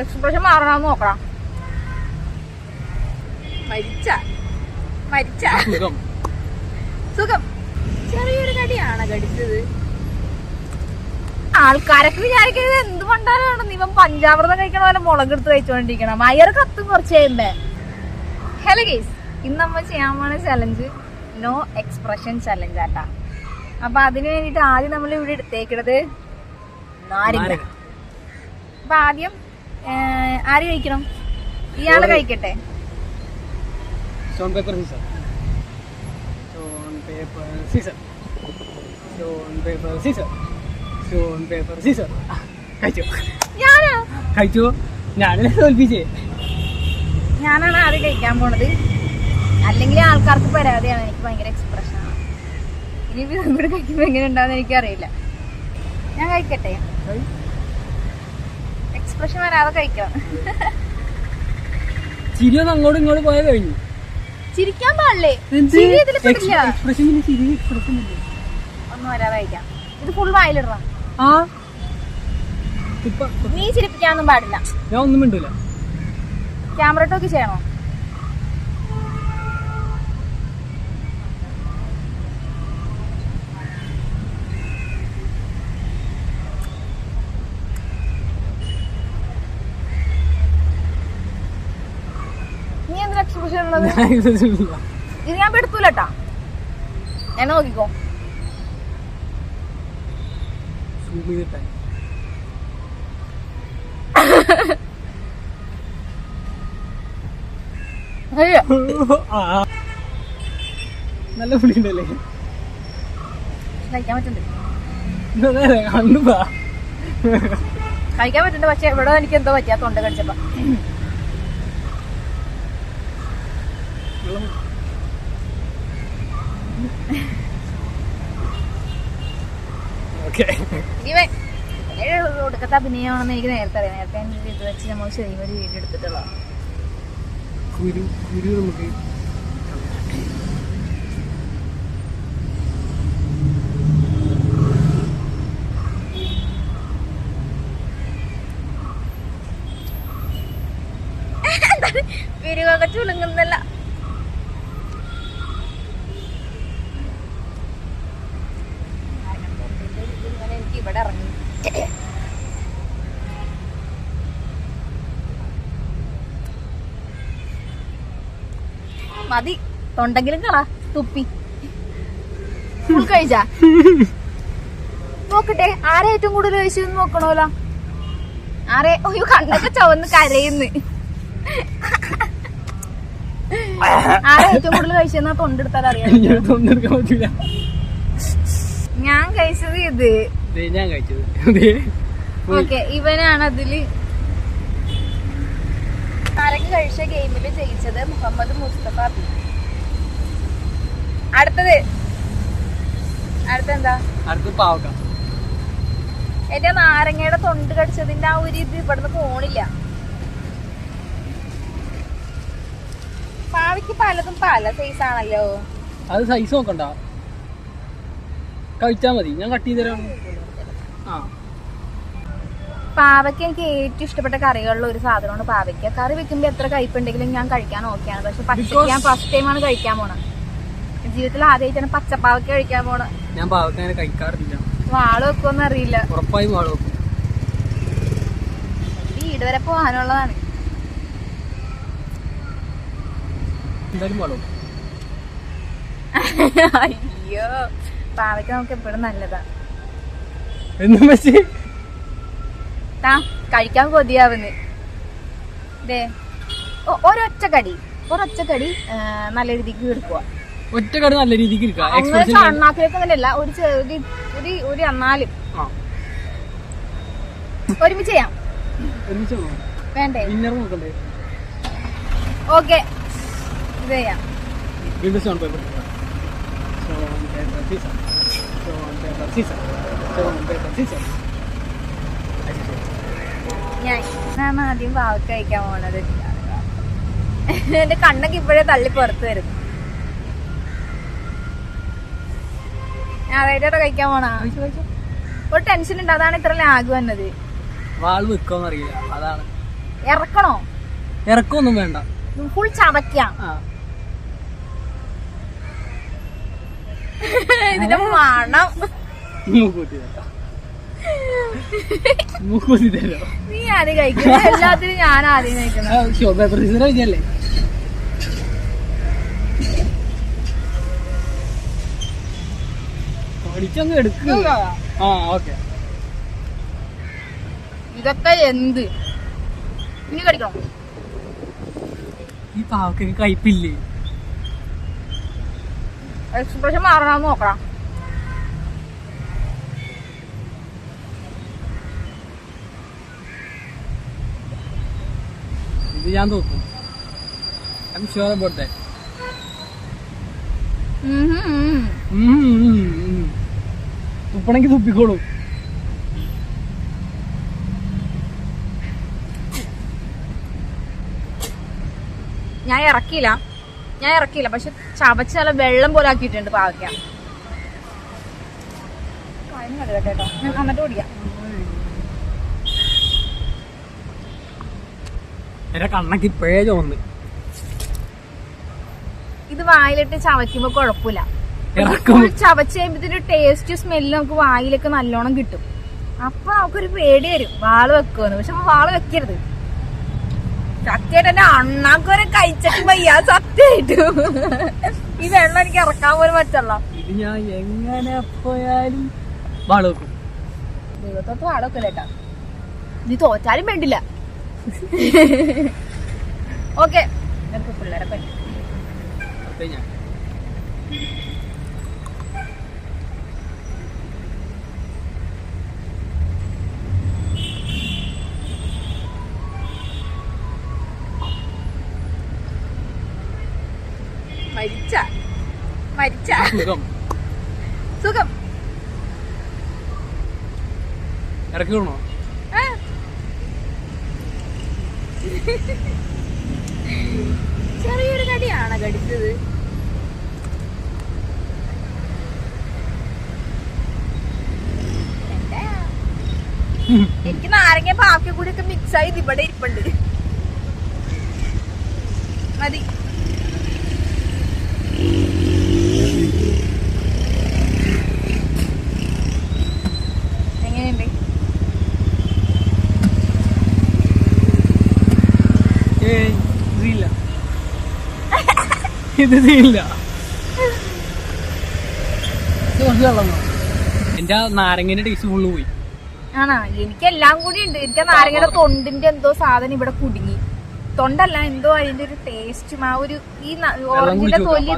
Expression മാറണമെന്ന് നോക്കണം. മരിച്ച സുഖം. ചെറിയൊരു കടിയാണ് കടിച്ചത്. ആൾക്കാരൊക്കെ വിചാരിക്കുന്നത് എന്ത് പണ്ടാലാണ് ഇവൻ പഞ്ചാമൃതം കഴിക്കണ പോലെ മുളകെടുത്ത് കഴിച്ചോണ്ടിരിക്കണം. അയർ കത്തും കുറച്ച് കഴിയുമ്പേ. ഹലോ ഗൈസ്, ഇന്ന് നമ്മൾ ചെയ്യാൻ പോണ ചലഞ്ച് നോ എക്സ്പ്രഷൻ ചലഞ്ച് ആട്ടാ. അപ്പൊ അതിന് വേണ്ടിട്ട് ആദ്യം നമ്മൾ ഇവിടെ എടുത്തേക്കണത് നാരങ്ങ. അപ്പൊ ആദ്യം ആര് കഴിക്കണം? ഇയാള് കഴിക്കട്ടെ. Stone, paper, scissors. Stone, paper, scissors. Stone, paper, scissors. Stone, paper, scissors. കഴിച്ചു. കഴിച്ചു. ഞാനല്ലേ തോൽപ്പിച്ചേ. ഞാനാണ് ആദ്യം കഴിക്കാൻ പോണത്. അല്ലെങ്കിൽ ആൾക്കാർക്ക് പരാതിയാണ്, എനിക്ക് ഭയങ്കര എക്സ്പ്രഷനാണ്. ഇനി ഇവിടെ കഴിക്കുമ്പോ എങ്ങനെ ഉണ്ടാവുന്ന എനിക്കറിയില്ല. ഞാൻ കഴിക്കട്ടെ. എക്സ്പ്രഷൻ വരാതെ കഴിക്കാം. ചിരി ഒന്ന് അങ്ങോട്ടും ഇങ്ങോട്ടും പോയാൽ കഴിഞ്ഞു. ചിരിക്കാൻ പാടില്ലേ? ഒന്നും വരാതെ കഴിക്കാം. ഇത് ഫുൾ വായിലിടണം. നീ ചിരിപ്പിക്കാനൊന്നും പാടില്ല. ഞാൻ ഒന്നും മിണ്ടൂല. ക്യാമറ ടോക്ക് ചെയ്യണോ? നീ എന്ത് എക്സ്പ്രഷൻ ഉള്ളത്? ഇത് ഞാൻ പെടുത്തൂലട്ടാ. എന്നെ നോക്കിക്കോ. നല്ല പുളിയുണ്ടല്ലേ? കഴിക്കാൻ പറ്റുന്നുണ്ട്. കഴിക്കാൻ പറ്റുന്നുണ്ട്. പക്ഷെ ഇവിടെ എനിക്ക് എന്തോ പറ്റിയ തൊണ്ട കടിച്ചപ്പോ. ഒടുക്കത്തെ അഭിനയമാണെന്ന് എനിക്ക് നേരത്തെ അറിയാം. നേരത്തെ ഇത് വെച്ച് നമ്മൾ ചെറിയൊരു വീഡിയോ എടുത്തിട്ടുള്ളതാണ്. കുരുവൊക്കെ ചുളുങ്ങുന്നല്ല. എനിക്ക് ഇവിടെ ഇറങ്ങി. മതി, തൊണ്ടെങ്കിലും കളാ തുപ്പി. കഴിച്ചാ നോക്കട്ടെ ആരെ ഏറ്റവും കൂടുതൽ കഴിച്ചു നോക്കണോലോ. ആരെ കണ്ണൊക്കെ ചുവന്ന് കരയുന്നു. ആരെ ഏറ്റവും കൂടുതൽ കഴിച്ചെന്നാ തൊണ്ടെടുത്താൽ അറിയാം. ഞാൻ കഴിച്ചത് ഇത്. ഞാൻ കഴിച്ചത് ഓക്കെ. ഇവനാണ് അതില് നാരങ്ങ കഴിച്ച ഗെയിമില് ജയിച്ചത് മുഹമ്മദ് മുസ്തഫ ബി. അടുത്തെന്താ? പാവക്ക. എന്റെ നാരങ്ങയുടെ തൊണ്ട് കടിച്ചതിന്റെ ആ ഒരു ഇത് ഇവിടുന്ന് പോണില്ല. പാവയ്ക്ക് പലതും പല സൈസ് ആണല്ലോ. അത് സൈസ് നോക്കണ്ട, കഴിച്ചാ മതി. ഞാൻ കട്ട് ചെയ്ത് തരാം. പാവയ്ക്ക് എനിക്ക് ഏറ്റവും ഇഷ്ടപ്പെട്ട കറികളിൽ ഒരു സാധനമാണ് പാവയ്ക്ക. കറി വെക്കുമ്പോ എത്ര കയ്പുണ്ടെങ്കിലും ഞാൻ കഴിക്കാൻ ഓക്കെയാണ്. പക്ഷെ പച്ചക്ക് ഞാൻ ഫസ്റ്റ് ടൈമാണ് കഴിക്കാൻ പോണത്. ജീവിതത്തിൽ ആദ്യമായിട്ടാണ് പച്ചപ്പാവയ്ക്ക കഴിക്കാൻ പോണത്. ഞാൻ പാവയ്ക്ക അങ്ങനെ കഴിക്കാറില്ല. വാള് വെക്കുമെന്ന് അറിയില്ല. ഉറപ്പായും വാള് വെക്കും. വീട് വരെ പോകാനുള്ളതാണ്. എന്തായാലും വാള് വെക്കും. അയ്യോ, പാവയ്ക്ക നമുക്ക് എപ്പോഴും നല്ലതാ. എന്നും വെച്ച് കഴിക്കാൻ കൊതിയാവുന്നു. ഒരൊറ്റക്കടി നല്ല രീതിക്ക് എടുക്കുക. ഒറ്റക്കടി നല്ല രീതിക്ക് കണ്ണാക്കിലേക്ക് അങ്ങനെയല്ല, ഒരു എന്നാലും ഒരുമിച്ച് ചെയ്യാം. വേണ്ടേ? ഓക്കെ, ഇത് ചെയ്യാം. ഞാൻ ആദ്യം പാവയ്ക്ക കഴിക്കാൻ പോണത്. എന്റെ കണ്ണൊക്കെ ഇപ്പോഴേ തള്ളി പുറത്ത് വരും. ഞാൻ അതായിട്ടോ കഴിക്കാൻ പോണ. ഒരു ടെൻഷൻ ഉണ്ട്, അതാണ് ഇത്ര ലാഗ് വന്നത്. വാള് വെക്കോന്നറിയില്ല, അതാണ്. ഇറക്കണോ? ഇറക്കൊന്നും വേണ്ട, ഫുൾ ചവയ്ക്കാം. ഇതിന്റെ മണം മൂക്കൂത്തി തരോ? നീ ആദ്യം കഴിക്കുന്നത്, എല്ലാത്തിനും ഞാൻ ആദ്യം കഴിക്കണം. കഴിച്ചല്ലേ? പഠിച്ചങ്ങ് എടുക്കുക. ഇതൊക്കെ എന്ത് ഇനി കടിക്കണം? ഈ പാവക്കൊക്കെ കയ്പില്ലേ? എക്സ്പ്രഷൻ മാറണമെന്ന് നോക്കണം. ഇത് ഞാൻ തോക്കും. I'm sure about that. തുപ്പണമെങ്കിൽ തുപ്പിക്കോളൂ. ഞാൻ ഇറക്കിയില്ല, പക്ഷെ ചവച്ച് നല്ല വെള്ളം പോലെ ആക്കിയിട്ടുണ്ട് പാവയ്ക്ക. കേട്ടോ, ഞാൻ എന്നിട്ട് ഓടിക്കാം. എന്റെ കണ്ണക്ക് ഇപ്പോഴേ ചോന്ന്. ഇത് വായിലിട്ട് ചവയ്ക്കുമ്പോ കുഴപ്പമില്ല. ചവച്ച് കഴിയുമ്പോ ടേസ്റ്റ് സ്മെല്ല് നമുക്ക് വായിലൊക്കെ നല്ലോണം കിട്ടും. അപ്പൊ നമുക്കൊരു പേടി വരും വാള് വെക്കുമെന്ന്. പക്ഷെ വാള് വെക്കരുത്. സത്യമായിട്ട് എന്നെ അണ്ണാക്കൊരെ കഴിച്ചിട്ട് വയ്യ. സത്യമായിട്ടും ഈ വെള്ളം എനിക്ക് ഇറക്കാൻ പോലും പറ്റല്ല. ഇത് ഞാൻ എങ്ങനെ പോയാലും വാള് വെക്കും. ദൈവത്തോട്ട് വാള വെക്കല്ലേട്ടാ, നീ തോറ്റാലും വേണ്ടില്ല. ഓക്കെ, പിള്ളേരെ പറ്റി മരിച്ച സുഖം ഇറക്കി വിടണോ? ചെറിയൊരു കടിയാണ് കടിച്ചത്. എനിക്ക് നാരങ്ങ പാവയ്ക്ക കൂടി ഒക്കെ മിക്സ് ആയി ഇവിടെ ഇരിപ്പുണ്ട്. മതി. എങ്ങനെയുണ്ട്? ഇത് തീരില്ല. എന്റെ നാരങ്ങന്റെ ടേസ്റ്റ് ഫുള്ള് പോയി. ആണോ? എനിക്കെല്ലാം കൂടി ഉണ്ട്. എനിക്ക് നാരങ്ങയുടെ തൊണ്ടിന്റെ എന്തോ സാധനം ഇവിടെ കുടുങ്ങി. തൊണ്ടല്ല, എന്തോ അതിന്റെ ഒരു ടേസ്റ്റും ആ ഒരു ഈ ഓറഞ്ചിന്റെ തൊലി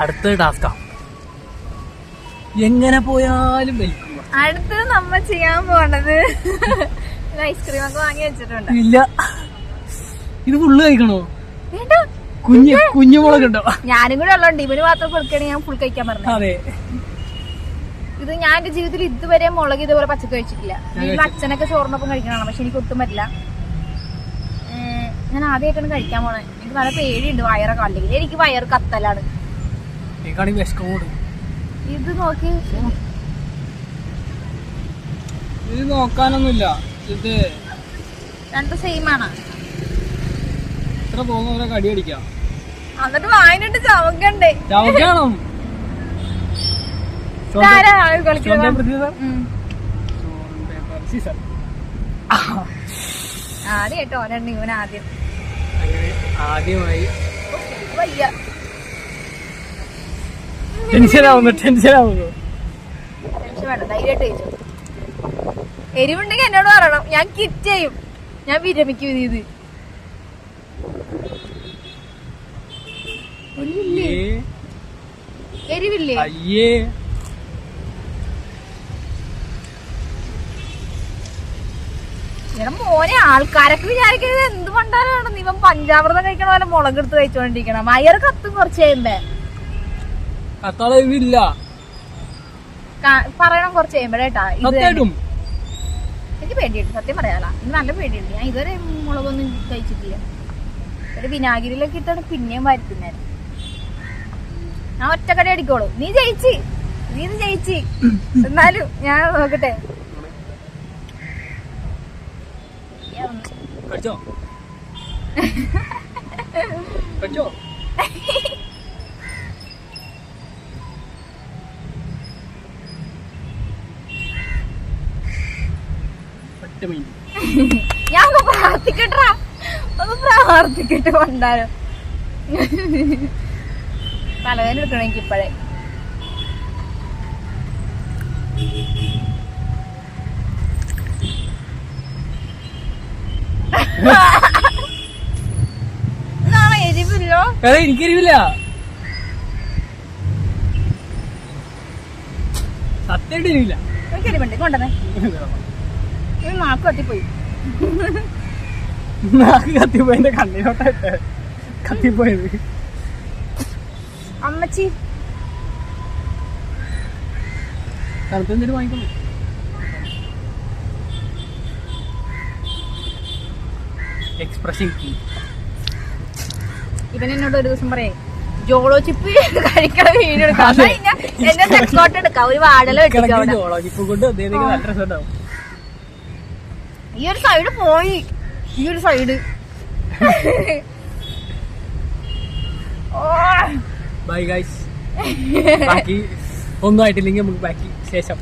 അടുത്ത ടാസ്കാ. എങ്ങനെ പോയാലും അടുത്തത് നമ്മ ചെയ്യാൻ പോണത് ഐസ്ക്രീം ഒക്കെ വാങ്ങി വെച്ചിട്ടുണ്ട്. ഇല്ല, ഇത് ഫുള്ള് കഴിക്കണോ? കുഞ്ഞു മുളക് ഉണ്ടോ? ഞാനും കൂടെ ഉള്ളതുണ്ട്. ഇവന് മാത്രം കൊടുക്കുകയാണെങ്കിൽ ഞാൻ ഫുൾ കഴിക്കാൻ പറഞ്ഞു. അതെ, ഇത് ഞാൻ എന്റെ ജീവിതത്തിൽ ഇതുവരെ മുളക് ഇതുപോലെ പച്ചക്ക് കഴിച്ചിട്ടില്ല. വീട്ടിൽ അച്ഛനൊക്കെ ചോറിനൊപ്പം കഴിക്കണതാണ്, പക്ഷെ എനിക്ക് ഒട്ടും പറ്റില്ല. ഞാൻ ആദ്യമായിട്ടാണ് കഴിക്കാൻ പോണത്. എനിക്ക് നല്ല പേടിയുണ്ട് വയറൊക്കെ. അല്ലെങ്കിൽ എനിക്ക് വയറ് കത്തലാണ്. ഇത് നോക്കി, ഇത് നോക്കാനൊന്നുമില്ല. ഇത് രണ്ടും സെയിം ആണ്. ഇത്ര പോകുന്ന കടി അടിക്കാം. എന്നിട്ട് വായനിട്ട് ചവക്കണ്ടേ? ചവക്കണം. ആദ്യമായിട്ടോ രണ്ട് ഇവൻ ആദ്യം. ആദ്യമായി വയ്യ, ടെൻഷനാവുന്നു. ടെൻഷൻ വേണ്ട, ധൈര്യമായിട്ട് കഴിച്ചു. എരിവുണ്ടെങ്കിൽ എന്നോട് പറയണം, ഞാൻ കിറ്റ് ചെയ്യും. ഞാൻ വിരമിക്കും. ഇത് എരിവില്ലേ? അയ്യേ, ഇവിടെ മോനെ ആൾക്കാരൊക്കെ വിചാരിക്കുന്നത് എന്ത് പണ്ടാലാണ് ഇവൻ പഞ്ചാമൃതം കഴിക്കണ പോലെ മുളകെടുത്ത് കഴിച്ചോണ്ടിരിക്കണം. വയറ് കത്തും കുറച്ച് കഴിയുമ്പേ. കത്താളില്ല പറയണം കുറച്ച് കഴിയുമ്പോഴേട്ടാ. എനിക്ക് പേടിയുണ്ട്, സത്യം പറയാല. ഇത് നല്ല പേടിയുണ്ട്. ഞാൻ ഇതുവരെ മുളകൊന്നും കഴിച്ചിട്ടില്ല. ഒരു വിനാഗിരിയിലൊക്കെ ഇട്ടാണ് പിന്നെയും വരുത്തുന്നത്. ഞാൻ ഒറ്റക്കടി അടിക്കോളൂ. നീ ഇത് ജയിച്ച്. എന്നാലും ഞാൻ നോക്കട്ടെ. പഠിച്ചോ പഠിച്ചോ ഞാൻ ഒന്ന് പ്രാർത്ഥിക്കട്ടാ, ഒന്ന് പ്രാർത്ഥിക്കട്ടെ. കൊണ്ടാലോ തലവേദന എടുക്കണം എനിക്ക് ഇപ്പഴേ. എരിവില്ലോ? എനിക്കെരിവില്ല, സത്യമായിട്ട് എരിവില്ല. എരിവുണ്ട് കൊണ്ടുവന്നേ. നാക്ക് കത്തിപ്പോയി. നാക്ക് കത്തിപ്പോയി, എന്റെ കണ്ണിലോട്ടായിട്ട് കത്തിപ്പോയത്. അമ്മച്ചി തണുത്തെന്തിനും വാങ്ങിക്കുന്നു. എക്സ്പ്രഷൻ ഇവൻ എന്നോട് ഒരു ദിവസം പറയേ ജോളോ ചിപ്പ് കഴിക്കണ വീഡിയോ എടുക്കാം. എന്നെ തെക്കോട്ട് എടുക്കാം, ഒരു വാടല വെച്ചിട്ട് അവിടെ. ഈ ഒരു സൈഡ് പോയി, ഈ ഒരു സൈഡ്. Bye guys. ബാക്കി ഒന്നും ആയിട്ടില്ലെങ്കിൽ നമുക്ക് ബാക്കി ശേഷം.